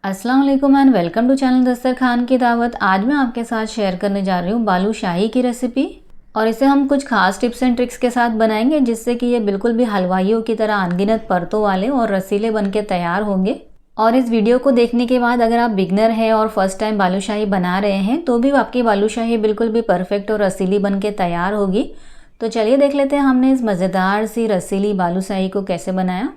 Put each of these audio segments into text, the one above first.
अस्सलाम वालेकुम and welcome to channel दस्तरखान की दावत। आज मैं आपके साथ शेयर करने जा रही हूँ बालूशाही की रेसिपी और इसे हम कुछ खास टिप्स एंड ट्रिक्स के साथ बनाएंगे जिससे कि ये बिल्कुल भी हलवाइयों की तरह अनगिनत परतों वाले और रसीले बन के तैयार होंगे। और इस वीडियो को देखने के बाद अगर आप बिगनर हैं और फर्स्ट टाइम बालूशाही बना रहे हैं तो भी आपकी बालूशाही बिल्कुल भी परफेक्ट और रसीली बन के तैयार होगी। तो चलिए देख लेते हैं हमने इस मज़ेदार सी रसीली बालूशाही को कैसे बनाया।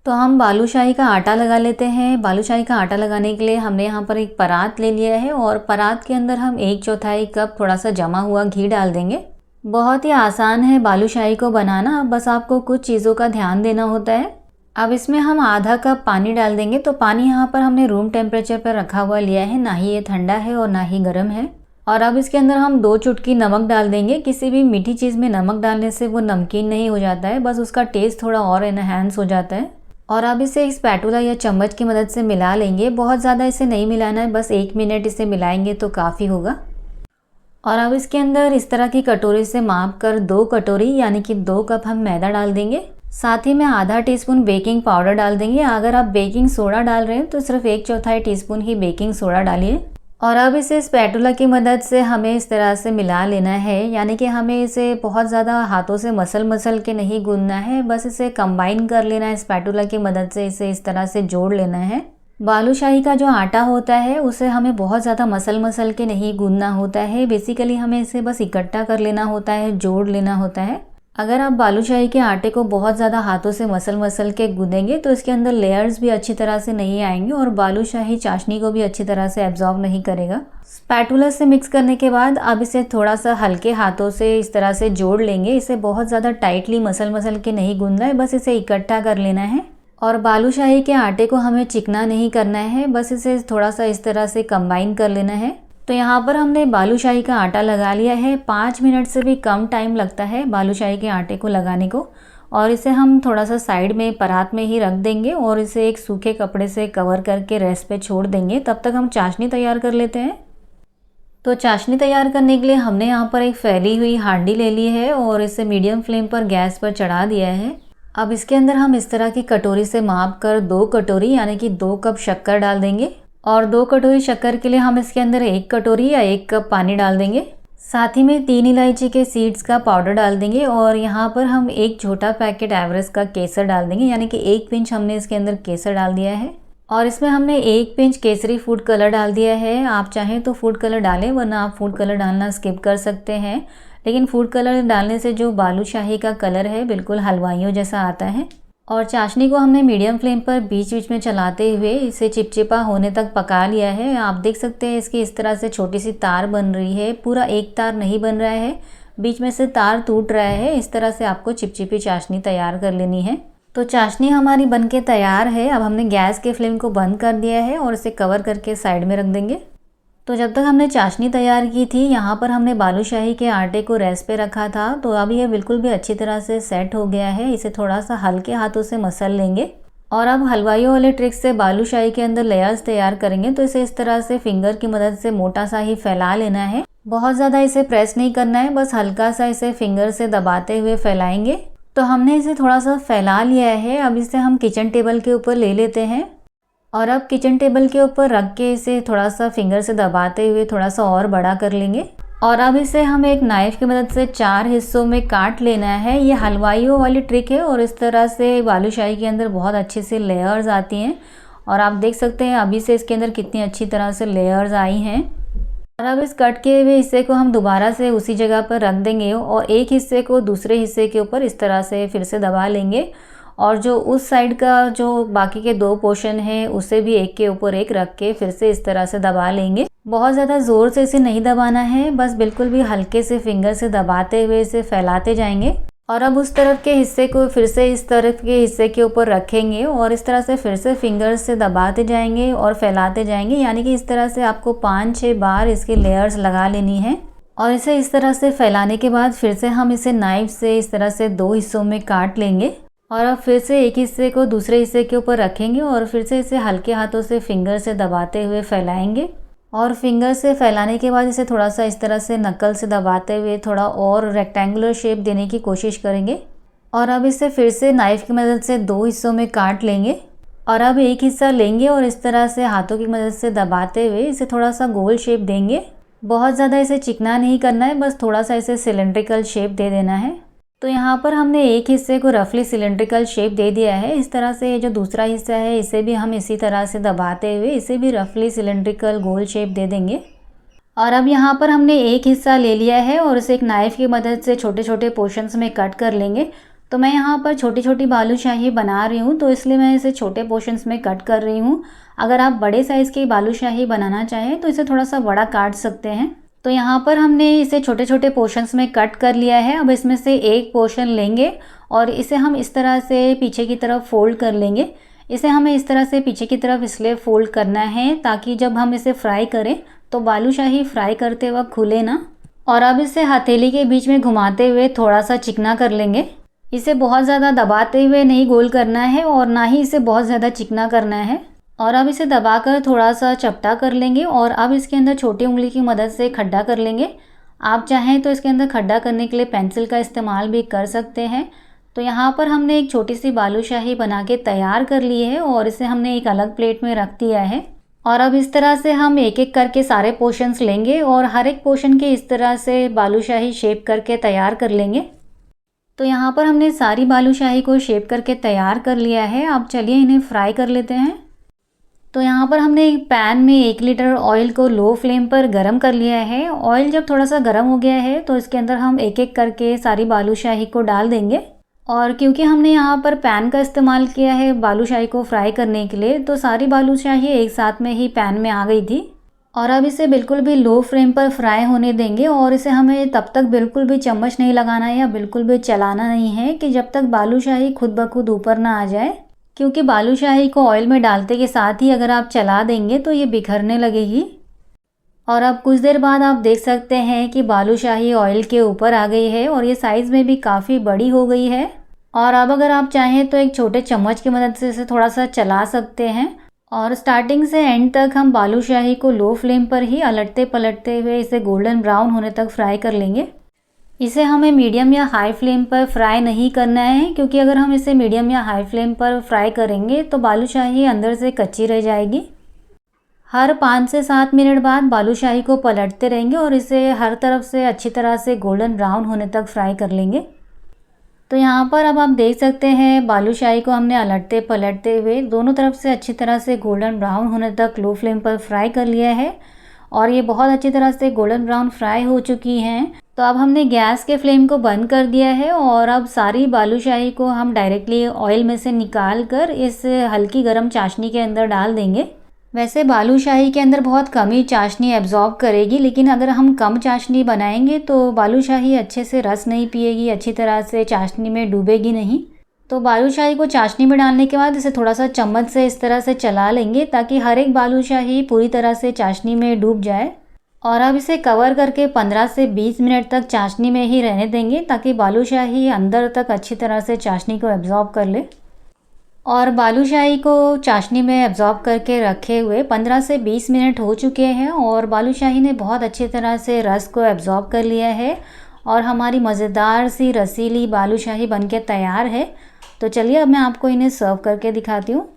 तो हम बालूशाही का आटा लगा लेते हैं। बालूशाही का आटा लगाने के लिए हमने यहाँ पर एक परात ले लिया है और परात के अंदर हम 1/4 कप थोड़ा सा जमा हुआ घी डाल देंगे। बहुत ही आसान है बालूशाही को बनाना, बस आपको कुछ चीज़ों का ध्यान देना होता है। अब इसमें हम आधा कप पानी डाल देंगे। तो पानी यहाँ पर हमने रूम टेम्परेचर पर रखा हुआ लिया है, ना ही ये ठंडा है और ना ही गर्म है। और अब इसके अंदर हम 2 चुटकी नमक डाल देंगे। किसी भी मीठी चीज़ में नमक डालने से वो नमकीन नहीं हो जाता है, बस उसका टेस्ट थोड़ा और एनहांस हो जाता है। और अब इसे एक स्पैटुला या चम्मच की मदद से मिला लेंगे। बहुत ज़्यादा इसे नहीं मिलाना है, बस 1 मिनट इसे मिलाएंगे तो काफ़ी होगा। और अब इसके अंदर इस तरह की कटोरी से माप कर 2 कटोरी यानी कि 2 कप हम मैदा डाल देंगे। साथ ही में आधा टीस्पून बेकिंग पाउडर डाल देंगे। अगर आप बेकिंग सोडा डाल रहे हैं तो सिर्फ 1/4 टीस्पून ही बेकिंग सोडा डालिए। और अब इसे स्पैटुला की मदद से हमें इस तरह से मिला लेना है, यानी कि हमें इसे बहुत ज़्यादा हाथों से मसल के नहीं गूंदना है, बस इसे कंबाइन कर लेना है। स्पैटुला की मदद से इसे इस तरह से जोड़ लेना है। बालूशाही का जो आटा होता है उसे हमें बहुत ज़्यादा मसल के नहीं गूंदना होता है। बेसिकली हमें इसे बस इकट्ठा कर लेना होता है, जोड़ लेना होता है। अगर आप बालूशाही के आटे को बहुत ज़्यादा हाथों से मसल के गूंदेंगे तो इसके अंदर लेयर्स भी अच्छी तरह से नहीं आएंगे और बालूशाही चाशनी को भी अच्छी तरह से एब्जॉर्ब नहीं करेगा। स्पैटुला से मिक्स करने के बाद अब इसे थोड़ा सा हल्के हाथों से इस तरह से जोड़ लेंगे। इसे बहुत ज़्यादा टाइटली मसल के नहीं गूंदना है, बस इसे इकट्ठा कर लेना है। और बालूशाही के आटे को हमें चिकना नहीं करना है, बस इसे थोड़ा सा इस तरह से कंबाइन कर लेना है। तो यहाँ पर हमने बालूशाही का आटा लगा लिया है। 5 मिनट से भी कम टाइम लगता है बालूशाही के आटे को लगाने को। और इसे हम थोड़ा सा साइड में परात में ही रख देंगे और इसे एक सूखे कपड़े से कवर करके रेस्ट पे छोड़ देंगे। तब तक हम चाशनी तैयार कर लेते हैं। तो चाशनी तैयार करने के लिए हमने यहाँ पर एक फैली हुई हांडी ले ली है और इसे मीडियम फ्लेम पर गैस पर चढ़ा दिया है। अब इसके अंदर हम इस तरह की कटोरी से माप कर 2 कटोरी यानी कि 2 कप शक्कर डाल देंगे। और 2 कटोरी शक्कर के लिए हम इसके अंदर 1 कटोरी या 1 कप पानी डाल देंगे। साथ ही में 3 इलायची के सीड्स का पाउडर डाल देंगे। और यहाँ पर हम एक छोटा पैकेट एवरेस्ट का केसर डाल देंगे, यानी कि 1 पिंच हमने इसके अंदर केसर डाल दिया है। और इसमें हमने 1 पिंच केसरी फूड कलर डाल दिया है। आप चाहें तो फूड कलर डालें, वरना आप फूड कलर डालना स्किप कर सकते हैं। लेकिन फूड कलर डालने से जो बालूशाही का कलर है बिल्कुल हलवाइयों जैसा आता है। और चाशनी को हमने मीडियम फ्लेम पर बीच बीच में चलाते हुए इसे चिपचिपा होने तक पका लिया है। आप देख सकते हैं इसकी इस तरह से छोटी सी तार बन रही है, पूरा एक तार नहीं बन रहा है, बीच में से तार टूट रहा है। इस तरह से आपको चिपचिपी चाशनी तैयार कर लेनी है। तो चाशनी हमारी बनके तैयार है। अब हमने गैस के फ्लेम को बंद कर दिया है और इसे कवर करके साइड में रख देंगे। तो जब तक हमने चाशनी तैयार की थी, यहाँ पर हमने बालूशाही के आटे को रेस्ट पे रखा था। तो अब ये बिल्कुल भी अच्छी तरह से सेट हो गया है। इसे थोड़ा सा हल्के हाथों से मसल लेंगे। और अब हलवाइयों वाले ट्रिक से बालूशाही के अंदर लेयर्स तैयार करेंगे। तो इसे इस तरह से फिंगर की मदद से मोटा सा ही फैला लेना है। बहुत ज़्यादा इसे प्रेस नहीं करना है, बस हल्का सा इसे फिंगर से दबाते हुए फैलाएंगे। तो हमने इसे थोड़ा सा फैला लिया है। अब इसे हम किचन टेबल के ऊपर ले लेते हैं। और अब किचन टेबल के ऊपर रख के इसे थोड़ा सा फिंगर से दबाते हुए थोड़ा सा और बड़ा कर लेंगे। और अब इसे हम एक नाइफ की मदद से 4 हिस्सों में काट लेना है। ये हलवाइयों वाली ट्रिक है और इस तरह से बालूशाही के अंदर बहुत अच्छे से लेयर्स आती हैं। और आप देख सकते हैं अभी से इसके अंदर कितनी अच्छी तरह से लेयर्स आई हैं। और अब इस कट किए हुए हिस्से को हम दोबारा से उसी जगह पर रख देंगे और एक हिस्से को दूसरे हिस्से के ऊपर इस तरह से फिर से दबा लेंगे। और जो उस साइड का जो बाकी के 2 पोर्शन हैं उसे भी एक के ऊपर एक रख के फिर से इस तरह से दबा लेंगे। बहुत ज़्यादा ज़ोर से इसे नहीं दबाना है, बस बिल्कुल भी हल्के से फिंगर से दबाते हुए इसे फैलाते जाएंगे। और अब उस तरफ के हिस्से को फिर से इस तरफ के हिस्से के ऊपर रखेंगे और इस तरह से फिर से फिंगर से दबाते जाएंगे और फैलाते जाएंगे, यानी कि इस तरह से आपको 5-6 बार इसके लेयर्स लगा लेनी है। और इसे इस तरह से फैलाने के बाद फिर से हम इसे नाइफ से इस तरह से 2 हिस्सों में काट लेंगे। और अब फिर से एक हिस्से को दूसरे हिस्से के ऊपर रखेंगे और फिर से इसे हल्के हाथों से फिंगर से दबाते हुए फैलाएंगे। और फिंगर से फैलाने के बाद इसे थोड़ा सा इस तरह से नकल से दबाते हुए थोड़ा और रेक्टेंगुलर शेप देने की कोशिश करेंगे। और अब इसे फिर से नाइफ की मदद से 2 हिस्सों में काट लेंगे। और अब एक हिस्सा लेंगे और इस तरह से हाथों की मदद से दबाते हुए इसे थोड़ा सा गोल शेप देंगे। बहुत ज़्यादा इसे चिकना नहीं करना है, बस थोड़ा सा इसे सिलेंड्रिकल शेप दे देना है। तो यहाँ पर हमने एक हिस्से को रफली सिलेंड्रिकल शेप दे दिया है। इस तरह से ये जो दूसरा हिस्सा है इसे भी हम इसी तरह से दबाते हुए इसे भी रफली सिलेंड्रिकल गोल शेप दे देंगे। और अब यहाँ पर हमने एक हिस्सा ले लिया है और इसे एक नाइफ़ की मदद से छोटे छोटे पोर्शंस में कट कर लेंगे। तो मैं यहाँ पर छोटी छोटी बालूशाही बना रही हूँ, तो इसलिए मैं इसे छोटे पोर्शंस में कट कर रही हूँ। अगर आप बड़े साइज़ की बालूशाही बनाना चाहें तो इसे थोड़ा सा बड़ा काट सकते हैं। तो यहाँ पर हमने इसे छोटे छोटे पोर्शंस में कट कर लिया है। अब इसमें से एक पोर्शन लेंगे और इसे हम इस तरह से पीछे की तरफ फोल्ड कर लेंगे। इसे हमें इस तरह से पीछे की तरफ इसलिए फोल्ड करना है ताकि जब हम इसे फ्राई करें तो बालूशाही फ्राई करते वक्त खुले ना। और अब इसे हथेली के बीच में घुमाते हुए थोड़ा सा चिकना कर लेंगे। इसे बहुत ज़्यादा दबाते हुए नहीं गोल करना है और ना ही इसे बहुत ज़्यादा चिकना करना है। और अब इसे दबाकर थोड़ा सा चपटा कर लेंगे और अब इसके अंदर छोटी उंगली की मदद से खड्डा कर लेंगे। आप चाहें तो इसके अंदर खड्डा करने के लिए पेंसिल का इस्तेमाल भी कर सकते हैं। तो यहाँ पर हमने एक छोटी सी बालूशाही बना के तैयार कर ली है और इसे हमने एक अलग प्लेट में रख दिया है। और अब इस तरह से हम एक एक करके सारे पोर्शंस लेंगे और हर एक पोर्शन के इस तरह से बालूशाही शेप करके तैयार कर लेंगे। तो यहाँ पर हमने सारी बालूशाही को शेप करके तैयार कर लिया है। अब चलिए इन्हें फ्राई कर लेते हैं। तो यहाँ पर हमने एक पैन में 1 लीटर ऑयल को लो फ्लेम पर गरम कर लिया है। ऑयल जब थोड़ा सा गरम हो गया है तो इसके अंदर हम एक एक करके सारी बालूशाही को डाल देंगे। और क्योंकि हमने यहाँ पर पैन का इस्तेमाल किया है बालूशाही को फ्राई करने के लिए, तो सारी बालूशाही एक साथ में ही पैन में आ गई थी। और अब इसे बिल्कुल भी लो फ्लेम पर फ्राई होने देंगे और इसे हमें तब तक बिल्कुल भी चम्मच नहीं लगाना है या बिल्कुल भी चलाना नहीं है कि जब तक बालूशाही खुद ब खुद ऊपर ना आ जाए, क्योंकि बालूशाही को ऑयल में डालते के साथ ही अगर आप चला देंगे तो ये बिखरने लगेगी। और अब कुछ देर बाद आप देख सकते हैं कि बालूशाही ऑयल के ऊपर आ गई है और ये साइज़ में भी काफ़ी बड़ी हो गई है। और अब अगर आप चाहें तो एक छोटे चम्मच की मदद से इसे थोड़ा सा चला सकते हैं। और स्टार्टिंग से एंड तक हम बालूशाही को लो फ्लेम पर ही अलटते पलटते हुए इसे गोल्डन ब्राउन होने तक फ्राई कर लेंगे। इसे हमें मीडियम या हाई फ्लेम पर फ्राई नहीं करना है, क्योंकि अगर हम इसे मीडियम या हाई फ्लेम पर फ्राई करेंगे तो बालूशाही अंदर से कच्ची रह जाएगी। हर 5 से 7 मिनट बाद बालूशाही को पलटते रहेंगे और इसे हर तरफ से अच्छी तरह से गोल्डन ब्राउन होने तक फ्राई कर लेंगे। तो यहाँ पर अब आप देख सकते हैं बालूशाही को हमने अलटते पलटते हुए दोनों तरफ से अच्छी तरह से गोल्डन ब्राउन होने तक लो फ्लेम पर फ्राई कर लिया है और ये बहुत अच्छी तरह से गोल्डन ब्राउन फ्राई हो चुकी हैं। तो अब हमने गैस के फ्लेम को बंद कर दिया है और अब सारी बालूशाही को हम डायरेक्टली ऑयल में से निकाल कर इस हल्की गर्म चाशनी के अंदर डाल देंगे। वैसे बालूशाही के अंदर बहुत कम ही चाशनी एब्जॉर्ब करेगी, लेकिन अगर हम कम चाशनी बनाएंगे तो बालूशाही अच्छे से रस नहीं पिएगी, अच्छी तरह से चाशनी में डूबेगी नहीं। तो बालूशाही को चाशनी में डालने के बाद इसे थोड़ा सा चम्मच से इस तरह से चला लेंगे ताकि हर एक बालूशाही पूरी तरह से चाशनी में डूब जाए। और अब इसे कवर करके 15 से 20 मिनट तक चाशनी में ही रहने देंगे ताकि बालूशाही अंदर तक अच्छी तरह से चाशनी को एब्जॉर्ब कर ले। और बालूशाही को चाशनी में एब्जॉर्ब करके रखे हुए 15 से 20 मिनट हो चुके हैं और बालूशाही ने बहुत अच्छी तरह से रस को एब्जॉर्ब कर लिया है और हमारी मज़ेदार सी रसीली बालूशाही बनके तैयार है। तो चलिए अब मैं आपको इन्हें सर्व करके दिखाती हूँ।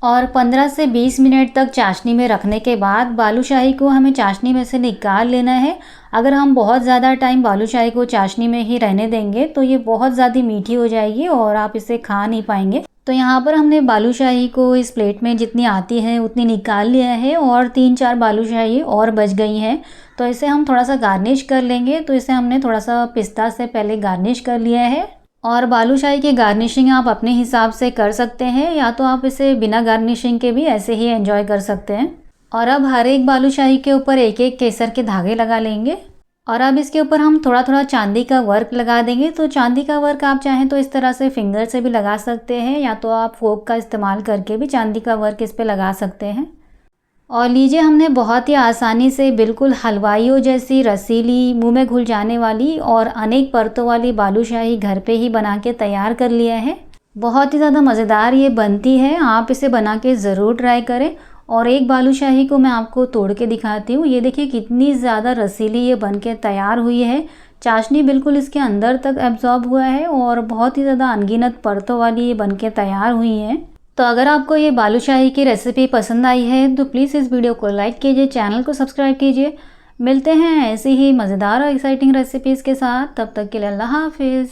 और 15 से 20 मिनट तक चाशनी में रखने के बाद बालूशाही को हमें चाशनी में से निकाल लेना है। अगर हम बहुत ज़्यादा टाइम बालूशाही को चाशनी में ही रहने देंगे तो ये बहुत ज़्यादा मीठी हो जाएगी और आप इसे खा नहीं पाएंगे। तो यहाँ पर हमने बालूशाही को इस प्लेट में जितनी आती है उतनी निकाल लिया है और 3-4 बालूशाही और बच गई हैं। तो इसे हम थोड़ा सा गार्निश कर लेंगे। तो इसे हमने थोड़ा सा पिस्ता से पहले गार्निश कर लिया है और बालूशाही की गार्निशिंग आप अपने हिसाब से कर सकते हैं, या तो आप इसे बिना गार्निशिंग के भी ऐसे ही एंजॉय कर सकते हैं। और अब हर एक बालूशाही के ऊपर एक एक केसर के धागे लगा लेंगे और अब इसके ऊपर हम थोड़ा थोड़ा चांदी का वर्क लगा देंगे। तो चांदी का वर्क आप चाहें तो इस तरह से फिंगर से भी लगा सकते हैं, या तो आप फोक का इस्तेमाल करके भी चांदी का वर्क इस पर लगा सकते हैं। और लीजिए हमने बहुत ही आसानी से बिल्कुल हलवाइयों जैसी रसीली, मुंह में घुल जाने वाली और अनेक परतों वाली बालूशाही घर पे ही बना के तैयार कर लिया है। बहुत ही ज़्यादा मज़ेदार ये बनती है, आप इसे बना के ज़रूर ट्राई करें। और एक बालूशाही को मैं आपको तोड़ के दिखाती हूँ। ये देखिए कितनी ज़्यादा रसीली ये बन के तैयार हुई है। चाशनी बिल्कुल इसके अंदर तक एब्जॉर्ब हुआ है और बहुत ही ज़्यादा अनगिनत परतों वाली ये बन के तैयार हुई है। तो अगर आपको ये बालूशाही की रेसिपी पसंद आई है तो प्लीज़ इस वीडियो को लाइक कीजिए, चैनल को सब्सक्राइब कीजिए। मिलते हैं ऐसी ही मज़ेदार और एक्साइटिंग रेसिपीज़ के साथ, तब तक के लिए अल्लाह हाफिज़।